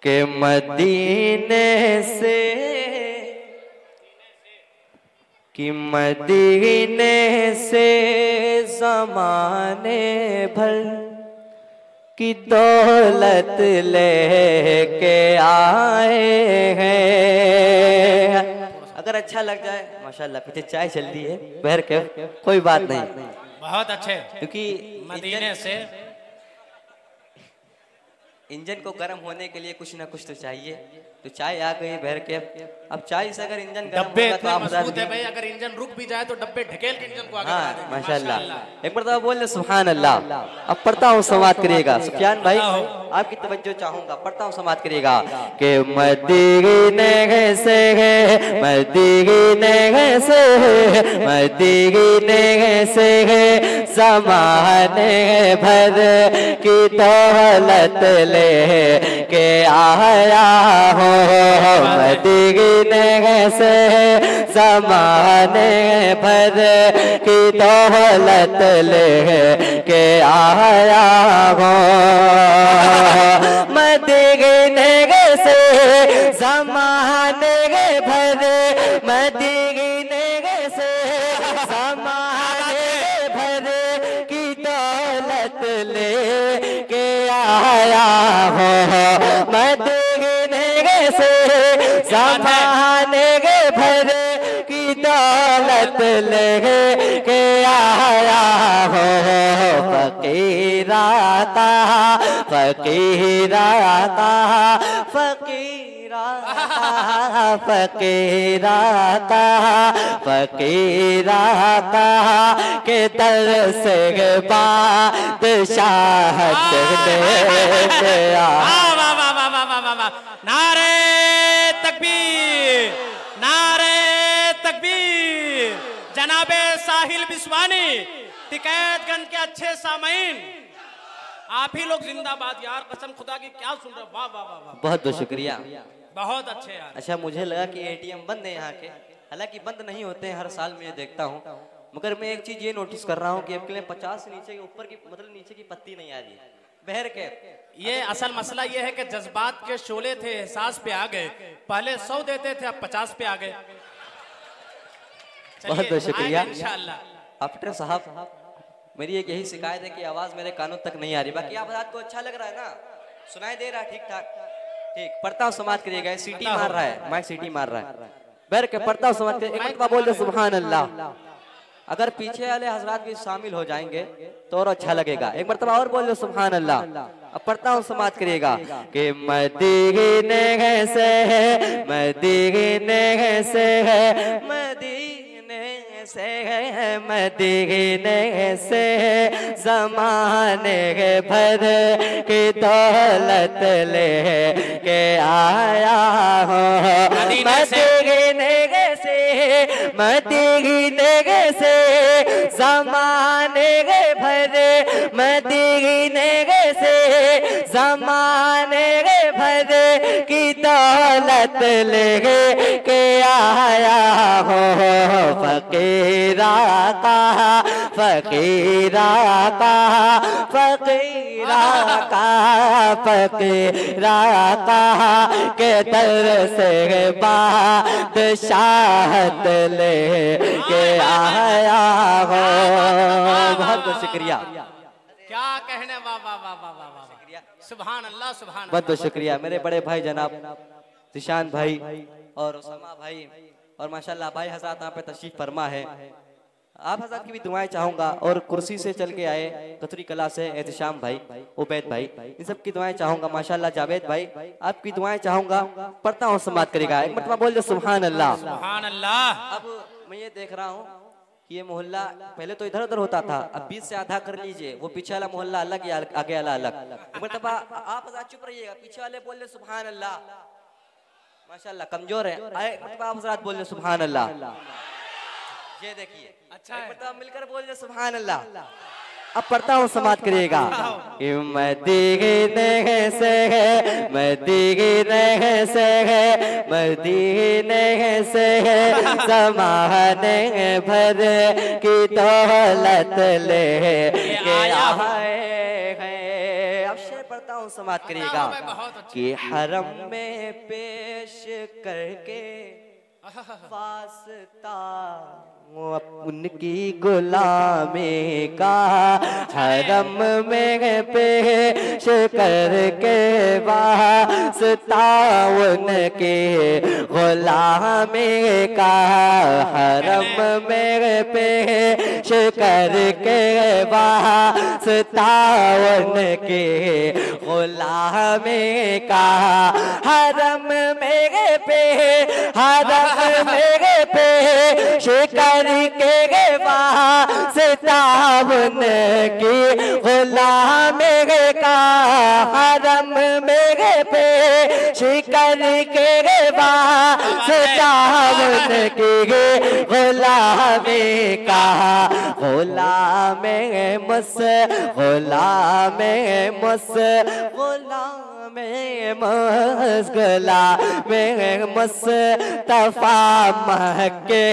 के मदीने से कि मदीने से ज़माने भर की दौलत लेके आए हैं। अगर अच्छा लग जाए माशाल्लाह, पीछे चाय चल रही है बहर के, कोई बात नहीं, बहुत अच्छे। क्योंकि मदीने से इंजन को गर्म होने के लिए कुछ ना कुछ तो चाहिए, तो चाय आ गई बहर के। अब चाय से अगर इंजन गर्म डब्बे होगा तो आप मजबूत है भाई, अगर इंजन रुक भी जाए तो डब्बे ढकेल के इंजन को आगे बढ़ा देंगे। माशाल्लाह। एक बार तो बोल ले सुभान अल्लाह। अब पढ़ता हूँ, समात करिएगा सुफियान भाई, आपकी तवज्जो चाहूंगा, पढ़ता हूँ, समात करिएगा कि मदीने से मदीने से मदीने से ज़माने भर की दौलत ले के आया हो। मदीने से ज़माने भर की दौलत ले के आया हो। मदीने से ज़माने भर मदीने से ज़माने भर की दौलत ले के आया हो। मदीने से ज़माने भर की दौलत ले के आया हो। फकीराता फकीराता फकीराता फकीराता फकीराता के दर से बादशाहत ले आ। नारे तकबीर, नारे तकबीर। जनाबे साहिल बिस्वानी, टिकैतगंज के अच्छे सामीन, आप ही लोग जिंदाबाद यार, कसम खुदा की क्या सुन रहे। वाह वाह वाह, बहुत बहुत शुक्रिया, बहुत अच्छे यार। अच्छा मुझे लगा कि एटीएम बंद है यहाँ के, हालांकि बंद नहीं होते हैं, हर साल मैं ये देखता हूँ, मगर मैं एक चीज ये नोटिस कर रहा हूँ कि आपके लिए 50 से नीचे के ऊपर की मतलब नीचे की पत्ती नहीं आ रही बहर के। ये असल मसला ये है कि जज्बात के शोले थे, एहसास पे आ गए, पहले 100 देते थे, अब 50 पे आ गए। बहुत बहुत शुक्रिया इंशाअल्लाह। आफ्टर साहब, मेरी एक यही शिकायत है कि आवाज मेरे कानों तक नहीं आ रही, बाकी आप आपको अच्छा लग रहा है ना, सुनाई दे रहा है ठीक ठाक? ठीक, पढ़ता हूँ, समाज करिएगा। सीटी मार रहा है माइक, सीटी मार रहा है बैठ के, पढ़ता हूँ, समाज करिएगा। एक मरतबा बोल दे सुभान अल्लाह। अगर पीछे वाले हजरात भी शामिल हो जाएंगे तो और अच्छा लगेगा। एक मरतबा और बोल दो सुभान अल्लाह। अब पढ़ता हूँ, समाज करिएगा कि मदीने से मदीने से मदीने से मदीने से ज़माने भर की दौलत ले के आया हो। मदीने से मदीने से ज़माने भर मदीने से ज़माने भर की दौलत ले के आया हो। फकीरा का फकीरा का फकीरा का फकीरा का के दर से बादशाहत ले के आया हो। बहुत बहुत शुक्रिया, क्या कहने। वाह वाह वाह वाह वाह, सुभान अल्लाह, सुभान। बहुत बहुत शुक्रिया मेरे बड़े भाई जनाब जिशान भाई और उसामा भाई, और माशाल्लाह भाई हज़रात यहाँ पे तशरीफ फरमा है। आप हज़रात की भी दुआएं चाहूंगा, और कुर्सी से चल के आए कतरी कला से एहतिशाम भाई, उबैद भाई, इन सब की दुआएं चाहूंगा। माशाल्लाह जावेद भाई, आपकी दुआएं चाहूंगा। पढ़ता हूँ, समात करेगा। एक मरतबा बोल दे सुभान अल्लाह, सुभान अल्लाह। अब मैं ये देख रहा हूँ कि ये मोहल्ला पहले तो इधर उधर होता था, अब बीच से आधा कर लीजिए, वो पीछे वाला मोहल्ला अलग या आगे वाला अलग। मतलब आप हज़रात चुप रहिएगा, पीछे वाले बोल दे सुभान अल्लाह। माशाल्लाह कमजोर है, मतलब आप हज़रात बोल दे सुभान अल्लाह। ये देखिए, अच्छा है, मतलब मिलकर बोल दे सुभान अल्लाह। अब पढ़ता हूँ, समात करिएगा। मदीने से मदीने से मदीने से ज़माने भर की दौलत ले के आए हैं। अब शेर पढ़ता हूँ, समाप्त करिएगा कि हरम में पेश करके वास्ता उनकी गुलामी का, हरम में पेश करके वास्ता उनकी गुलामी का, हरम में पेश करके वास्ता उनकी गुलामी का, हरम मेरे पे हरम मेरे पे शिकर के वास्ता उनकी गुलामी का, हरम मेरे पे शिकर के वास्ता उनकी गुलामी का, गुलाम मुस गुलाम मुस गुलाम मुस्कुला में मुस्तफा मक्के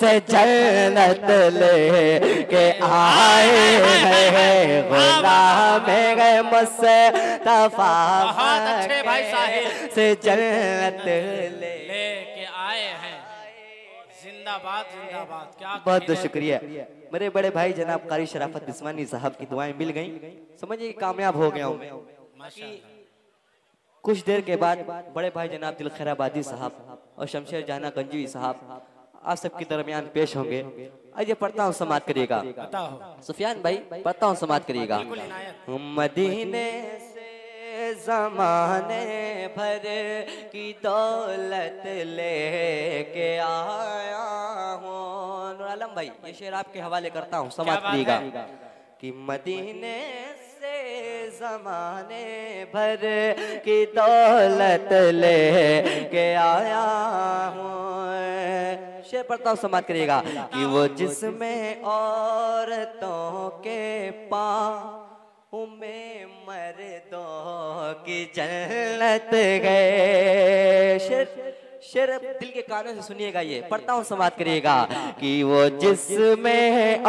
से जन्नत ले के आए हैं, गुलाम मुस्तफा मक्के से जन्नत ले के आए हैं। जिंदाबाद जिंदाबाद। क्या बहुत बहुत शुक्रिया मेरे बड़े भाई जनाब कारी शराफत बिस्वानी साहब की दुआएं मिल गई, समझिए कामयाब हो गया हूं मैं। कुछ देर के बाद बड़े भाई जनाब दिल खैराबादी साहब और शमशेर जाना गंजवी साहब आप सबके दरमियान पेश होंगे। आइए पढ़ता हूँ समाप्त करिएगा। सुफियान भाई पढ़ता हूँ समाप्त करिएगा। मदीने से ज़माने भर की दौलत लेके आया हूँ। नूर आलम भाई ये शेर आपके हवाले करता हूँ, समाप्त करिएगा कि मदीने से ज़माने भर की दौलत लेके आया हूँ। शेर पढ़ता हूँ समाप्त करिएगा कि वो जिसमें औरतों के पाँव में मर्दों की जन्नत गए। शेर दिल के कानों से सुनिएगा, ये पढ़ता हूँ समाप्त करिएगा कि वो जिसमें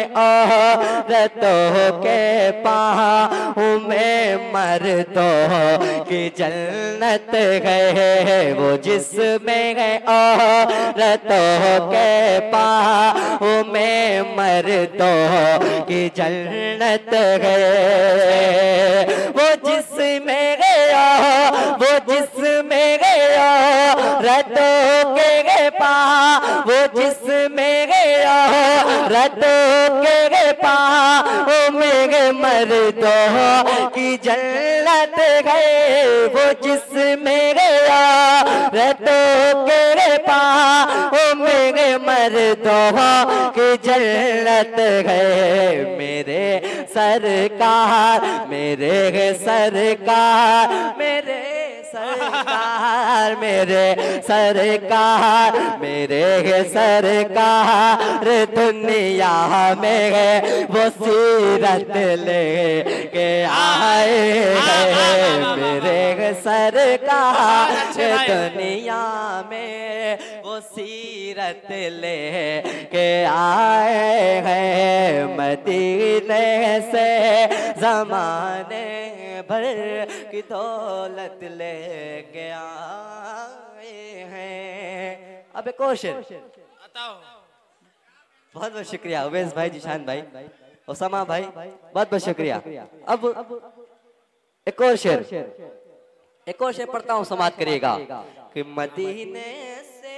औरतों के पाँव में मर्दों की जन्नत गए, वो जिसमें औरतों के पाँव में मर्दों की जन्नत गए, वो जिसमें रतों के पाँव, वो जिसमें रतों के पाँव में मर्दों की जन्नत गए, वो जिसमें रतों के पाँव में मर्दों की जन्नत गए। मेरे सरकार मेरे सरकार मेरे सरकार मेरे सरकार मेरे सरकार दुनिया में वो सीरत ले के आए हैं। मेरे सरकार दुनिया में वो सीरत ले के आए हैं। मदीने से ज़माने भर की दौलत ले के आए हैं। अब एक और शेर बताओ। बहुत बहुत शुक्रिया उवैस भाई, जिशान भाई, उसामा भाई, बहुत बहुत शुक्रिया। अब एक और शेर पढ़ता हूँ, समाप्त करिएगा कि मदीने से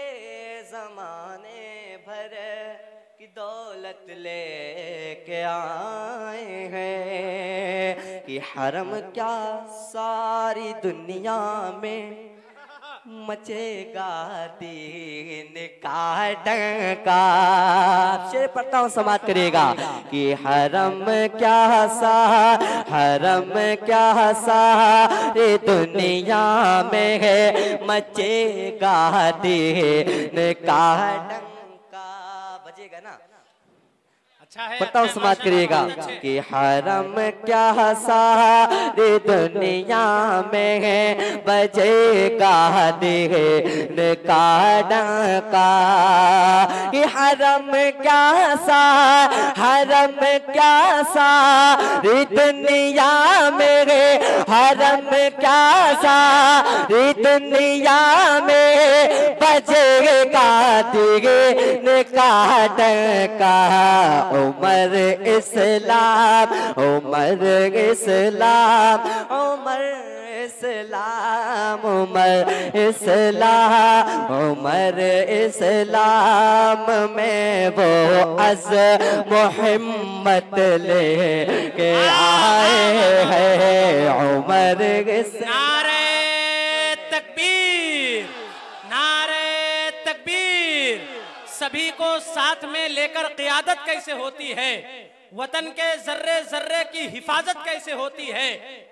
ज़माने भर की दौलत लेके आए हैं कि हरम क्या सारी दुनिया में मचेगा दीन का डंका। शेर पढ़ता हूँ, समाप्त करिएगा कि हरम क्या सारी दुनिया में है मचेगा दीन का डंका। बजेगा ना? अच्छा है, पढ़ता हूँ, अच्छा है, समाप्त करिएगा बहुत अच्छे। कि हरम क्या सारी दुनिया में है, बजेगा दिन का डंका। कि हरम क्या हरम क्या सारी दुनिया में है, हरम क्या सारी दुनिया में, बजेगा दिन का डंका। उमर इस्लाम, उमर इस्लाम, उमर इस्लाम, उमर इस्लाम, उमर इस्लाम में वो अज़ मोहम्मद लेके आए हैं। उमर इस्लाम, नारे तकबीर, नारे तकबीर। सभी को साथ में लेकर क़ियादत कैसे होती है, वतन के जर्रे जर्रे की हिफाजत कैसे होती है।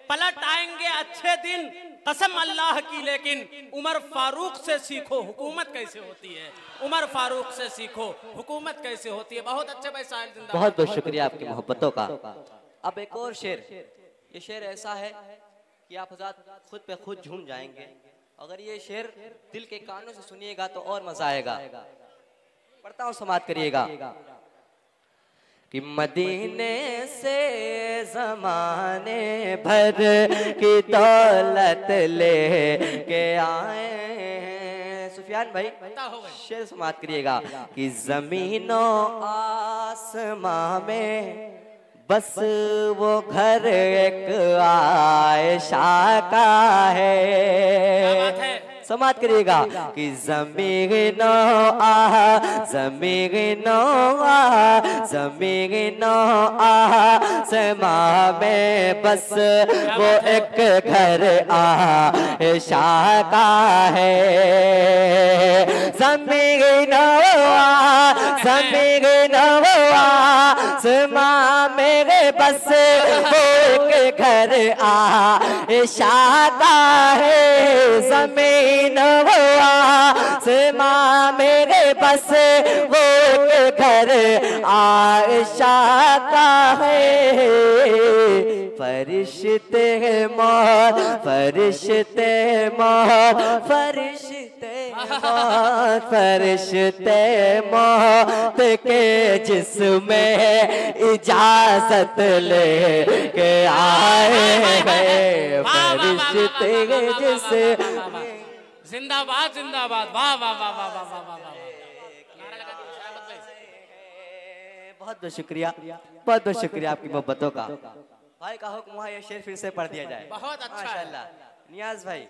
पलट आएंगे अच्छे दिन, कसम अल्लाह की, लेकिन उमर फारूक से सीखो हुकूमत कैसे होती है। उमर फारूक से सीखो हुकूमत कैसे होती है। बहुत अच्छे भाई साहिल, जिंदाबाद। बहुत बहुत शुक्रिया आपकी मोहब्बतों का। अब एक और शेर, ये शेर ऐसा है कि आप हज़रात खुद पे खुद झूम जाएंगे। अगर ये शेर दिल के कानों से सुनिएगा तो और मजा आएगा। पढ़ता हूँ, समाप्त करिएगा कि मदीने से ज़माने भर की दौलत ले के आए हैं। सुफियान भाई शेर समाप्त करिएगा कि ज़मीनों आसमां में बस वो घर एक आयशा का है। समाप्त करिएगा कि ज़मीनो ज़मीनो ज़मीनो आसमां में बस वो एक घर आयशा का है। ज़मीनो ज़मीनो आसमां में बस वो एक घर आयशा का है। ज़मीन आसमां मेरे बस वो घर आयशा का है। फरिश्ते मौत, फरिश्ते मौत, फरिश्ते मौत, फरिश्ते मौत के जिसमें इजाजत ले के आए हैं। फरिश्ते जिसमें, जिंदाबाद जिंदाबाद, वाह वाह वाह वाह वाह वाह वाह। बहुत बहुत शुक्रिया, बहुत बहुत शुक्रिया आपकी मोहब्बतों का। भाई का हुक्म हुआ ये शेर फिर से पढ़ दिया जाए। बहुत अच्छा माशाल्लाह। नियाज भाई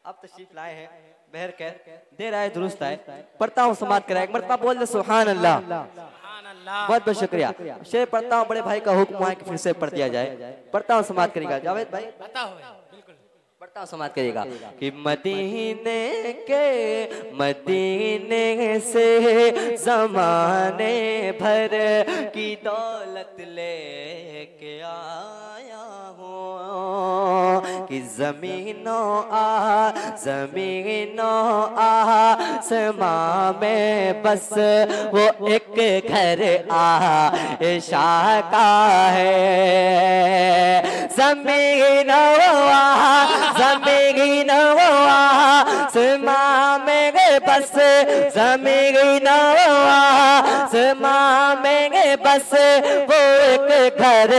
अब तशरीफ लाए हैं, बहर कह दे रहा है, दुरुस्त है। पढ़ता हूँ, समाप्त कराए, एक मरतबा बोल दे सुभान अल्लाह। बहुत बहुत शुक्रिया। शेर पढ़ता हूँ, बड़े भाई का हुक्म हुआ है कि फिर से पढ़ दिया जाए। पढ़ता हूँ, समाप्त करेगा जावेद भाई। पढ़ता हूँ, समाप्त करिएगा कि मदीने के, मदीने से ज़माने भर की दौलत लेके आया हूँ। कि ज़मीनों आसमां में बस वो एक घर आयशा का है। ज़मीनों आसमां में बस, ज़मीनों आसमां में बस वो एक घर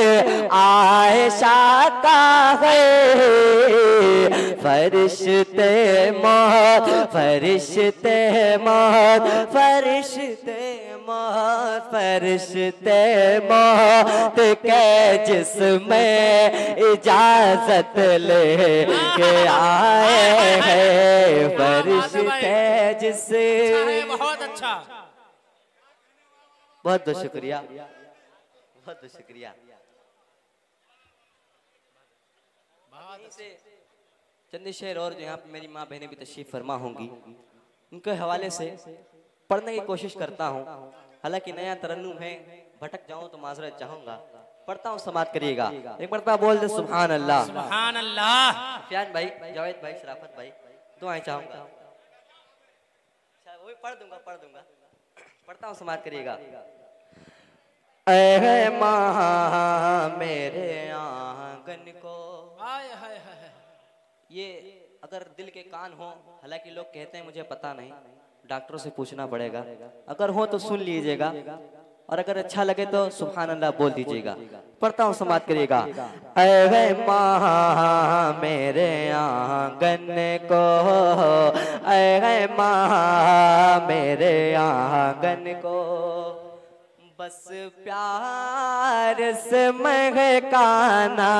आयशा का है। फरिश्ते मौत, फरिश्ते मौत, फरिश्ते मौत, फरिश्ते मौत के जिसमें इजाजत ले के आए हैं। फरिश्ते जिसे, बहुत अच्छा, बहुत बहुत शुक्रिया, बहुत बहुत शुक्रिया। चंद शेर और जो यहाँ पे मेरी माँ बहनें भी तशरीफ फरमा होंगी, उनके हवाले से पढ़ने की कोशिश करता हूँ। हालांकि नया तरन्नुम है, भटक जाऊँ तो माजरत चाहूँगा। पढ़ता हूँ, समाप्त करिएगा। एक मरतबा बोल दे सुभान अल्लाह। सुभान अल्लाह। फियान भाई, जावेद भाई, शराफत भाई, दुआएं चाहूँगा। वो भी पढ़ दूंगा। पढ़ता हूँ, समाप्त करिएगा ऐ माँ मेरे आंगन को। ये अगर दिल के कान हो, हालांकि लोग कहते हैं मुझे पता नहीं, डॉक्टरों से पूछना पड़ेगा, अगर हो तो सुन लीजिएगा और अगर अच्छा लगे तो सुभान अल्लाह बोल दीजिएगा। पढ़ता हूँ, समाप्त करिएगा। ऐ माँ मेरे आंगन को, ऐ माँ मेरे आंगन को, बस प्यार से महकाना,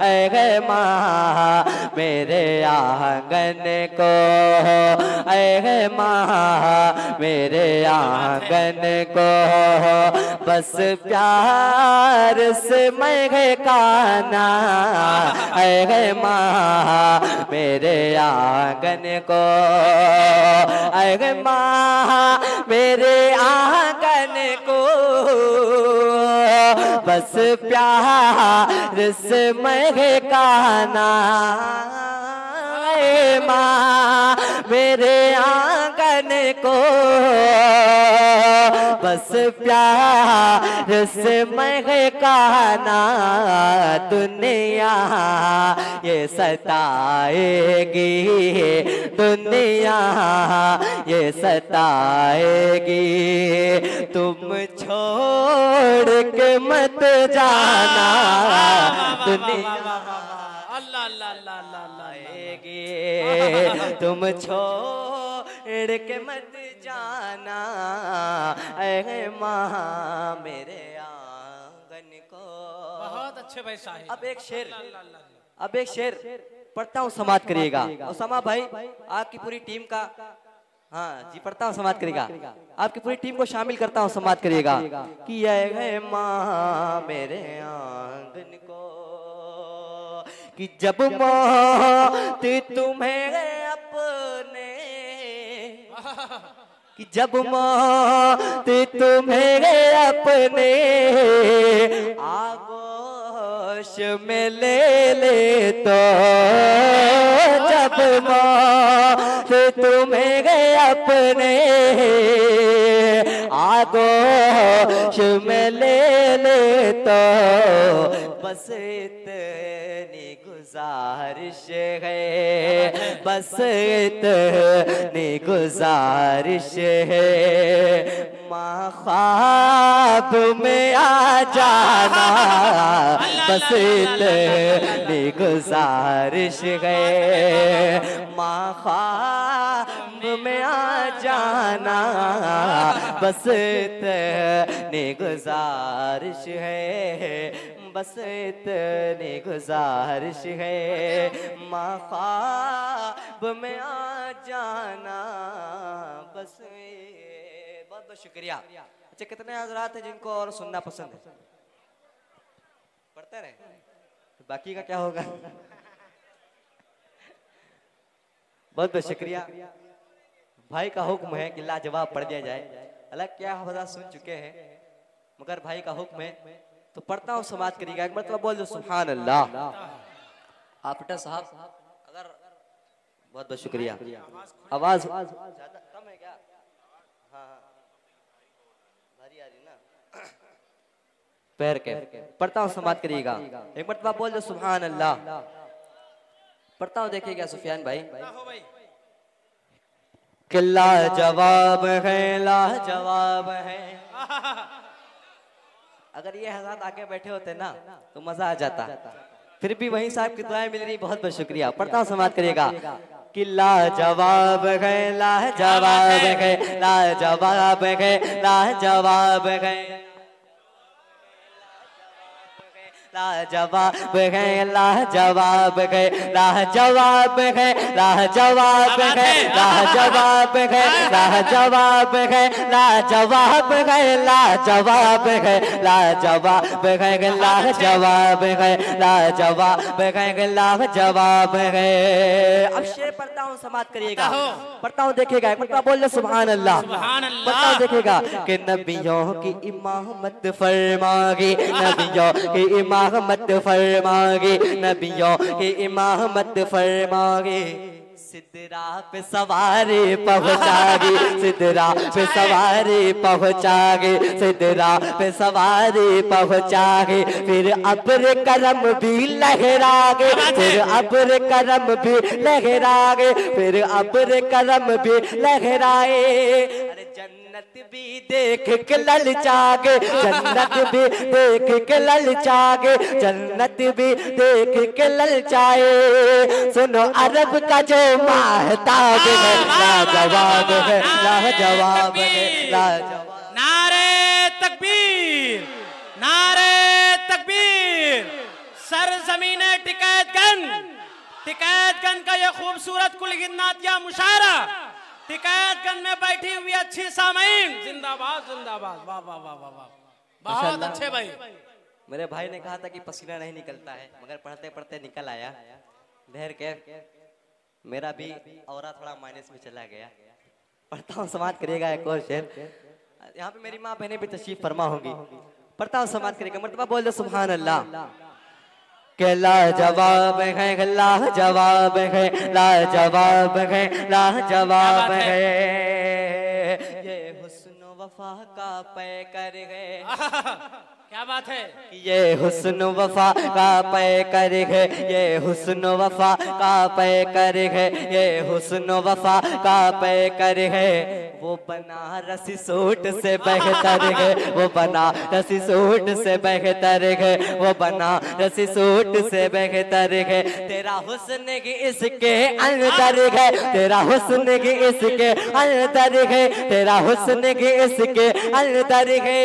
ऐ माँ मेरे आंगन को, ऐ माँ मेरे आंगन को, बस प्यार से महकाना, ऐ माँ मेरे आंगन को, ऐ माँ मेरे आंगन को, बस प्यार से महकाना, ऐ माँ मेरे आंगन को, बस प्यार से महकाना, दुनिया ये सताएगी, दुनिया ये सताएगी, तुम छोड़ के मत जाना, दुनिया आएगी, तुम छोड़ के मत जाना, ऐ माँ मेरे आंगन को। बहुत अच्छे भाई साहिब। अब एक शेर पढ़ता हूँ, समाप्त करिएगा। उसामा भाई आपकी पूरी टीम का, हाँ जी पढ़ता हूँ, समाप्त करिएगा। आपकी पूरी टीम को शामिल करता हूँ, समाप्त करिएगा। कि ऐ माँ मेरे आंगन को, कि जब मौत तुम्हें अपने, कि जब मौत तुम्हें अपने आगोश में ले तो, जब मौत तुम्हें अपने आगोश में ले तो, बस इतनी गुजारिश है, बस इतनी गुजारिश है, माँ ख्वाब में आ जाना, बस इतनी गुजारिश है, माँ ख्वाब में आ जाना, बस इतनी गुजारिश है, बस इतनी गुजारिश है, माँ ख्वाब में आ जाना, बस। बहुत बहुत शुक्रिया। अच्छा, कितने हजरात हैं जिनको और सुनना पसंद है? पढ़ते रहे, बाकी का क्या होगा? बहुत बहुत शुक्रिया। भाई का हुक्म है कि लाजवाब पढ़ दिया जाए। अलग क्या हजरात सुन चुके हैं, मगर भाई का हुक्म है तो पढ़ता हूँ, समाप्त करिएगा। एक मतलब बोल दो सुभान अल्लाह। आपटा साहब अगर, बहुत बहुत शुक्रिया। आवाज ज्यादा कम है क्या? हाँ भारी आ रही ना, पैर के। पढ़ता हूँ, समाप्त करिएगा। एक मतलब बोल दो सुभान अल्लाह। पढ़ता हूँ, देखिएगा सुफियान भाई। कि लाजवाब है, लाजवाब है। अगर ये हज़रात आके बैठे होते ना तो मजा आ जाता, फिर भी वहीं साहब की दुआएं मिल रही। बहुत बहुत शुक्रिया। पढ़ता हूँ, समाप्त करिएगा। कि लाजवाब है, लाजवाब है, लाजवाब है, लाजवाब है, लाजवाब है, लाजवाब है, लाजवाब है, लाजवाब है, लाजवाब है, लाजवाब है, लाजवाब है, लाजवाब है, लाजवाब है, लाजवाब है, लाजवाब है, लाजवाब है। अब शेर पढ़ता हूँ, समाप्त करिएगा। पढ़ता हूँ, देखिएगा। मतलब बोल दो सुभान अल्लाह। पढ़ता हूँ, देखिएगा। कि नबियों की इमामत फरमागी, नबियों की इमामत फरमागी, नबियों की इमामत फरमागी। सिदरा पे सवारी पहुंचागी, सिदरा पे सवारी पहुंचागी, सिदरा पे सवारी पहुंचागी, फिर अब्र करम भी लहरागे, फिर अब्र करम भी लहरागे, फिर अब्र करम भी लहराए। अरे जन्नत भी देख के ललचागे, जन्नत भी देख के ललचागे, जन्नत भी देख के ललचाए। सुनो अरब का जो महताब है, लाजवाब है, लाजवाब है, लाजवाब। नारे तकबीर, नारे तकबीर। सरजमीने टिकैतगंज, टिकैतगंज का ये खूबसूरत कुलगिन्नातिया मुशायरा, टिकैतगंज में बैठी हुई अच्छी सामईन, जिंदाबाद जिंदाबाद। वाह वाह वाह वाह वाह, बहुत अच्छे भाई। मेरे भाई ने कहा था कि पसीना नहीं निकलता है, मगर पढ़ते पढ़ते निकल आया। धैर के मेरा भी औरा थोड़ा माइनस में चला गया। पढ़ता हूँ, समाप्त करिएगा एक और शेर। यहाँ पे मेरी माँ बहनें भी तशरीफ फरमा होंगी। पढ़ता हूँ, समाप्त करिएगा। मर्तबा बोल दो सुभान अल्लाह। के लाजवाब है, लाजवाब है, लाजवाब है, लाजवाब है, ये हुस्न वफा का पैकर है। क्या बात है? ये हुस्न वफा का पैकर है, ये हुस्न वफा का पैकर है, ये हुस्न वफा का पैकर है। वो बनारसी सूट से बेहतर है, वो बनारसी सूट से बेहतर है, वो बनारसी सूट से बेहतर है। तेरा हुस्न की इसके अंदर है, तेरा हुस्न की इसके अंदर है, तेरा हुस्न की इसके अंदर है।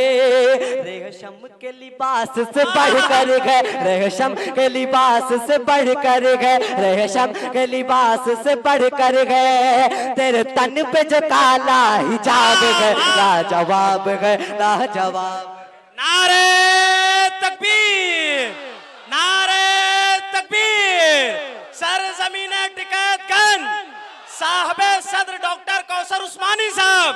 रेशम के लिबास से बढ़कर है, रेशम के लिबास से बढ़कर है, रेशम के लिबास से बढ़कर है। तेरे तन पे जो काला हिजाब है, लाजवाब है, लाजवाब। नारे तकबीर, नारे तकबीर। सरजमीने टिकैतगंज, साहबे सदर डॉक्टर कौसर उस्मानी साहब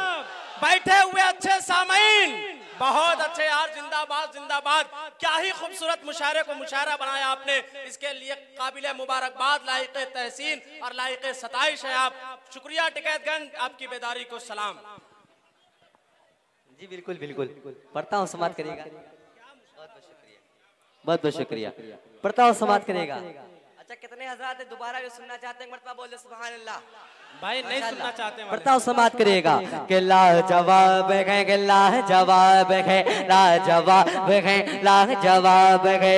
बैठे हुए अच्छे सामईन, बहुत अच्छे यार, जिंदाबाद जिंदाबाद। क्या ही खूबसूरत मुशायरे को मुशायरा बनाया आपने, इसके लिए काबिल मुबारकबाद, लायक तहसीन और लायक सताइश है आप। शुक्रिया टिकैतगंज, आपकी बेदारी को सलाम। जी बिल्कुल बिल्कुल, पढ़ता हूँ, समाप्त करिएगा। बहुत बहुत शुक्रिया, पढ़ता हूँ, समाप्त करिएगा। अच्छा, कितने हजरात दोबारा भी सुनना चाहते हैं? मर्तबा बोले सुभान अल्लाह। भाई नहीं सुनना चाहते, पढ़ता हूँ, समाप्त करिएगा। कि लाजवाब है, कि लाजवाब है, लाजवाब है, लाजवाब है,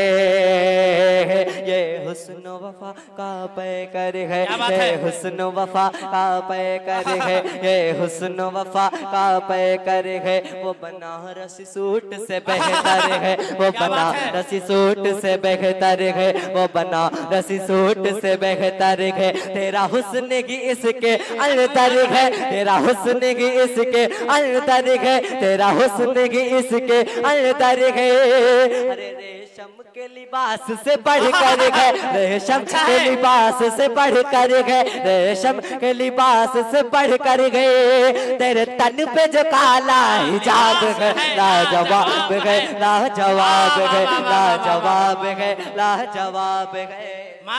ये हुस्न वफा का पैकर है, ये हुस्न वफा का पैकर है, ये हुस्न वफा का पैकर है। वो बनारसी सूट से बेहतर है, वो बनारसी सूट से बेहतर है, वो बनारसी सूट से बेहतर है। तेरा हुस्न की इसके अंदर है, तेरा हुस्न की इसके अंदर है, तेरा हुस्न की इसके अंदर है। अरे रेशम के लिबास से बढ़कर है, रेशम के लिबास से बढ़कर है, रेशम के लिबास से बढ़कर गए। तेरे तन पे जो काला हिजाब है, लाजवाब है, लाजवाब है, लाजवाब है, लाजवाब है।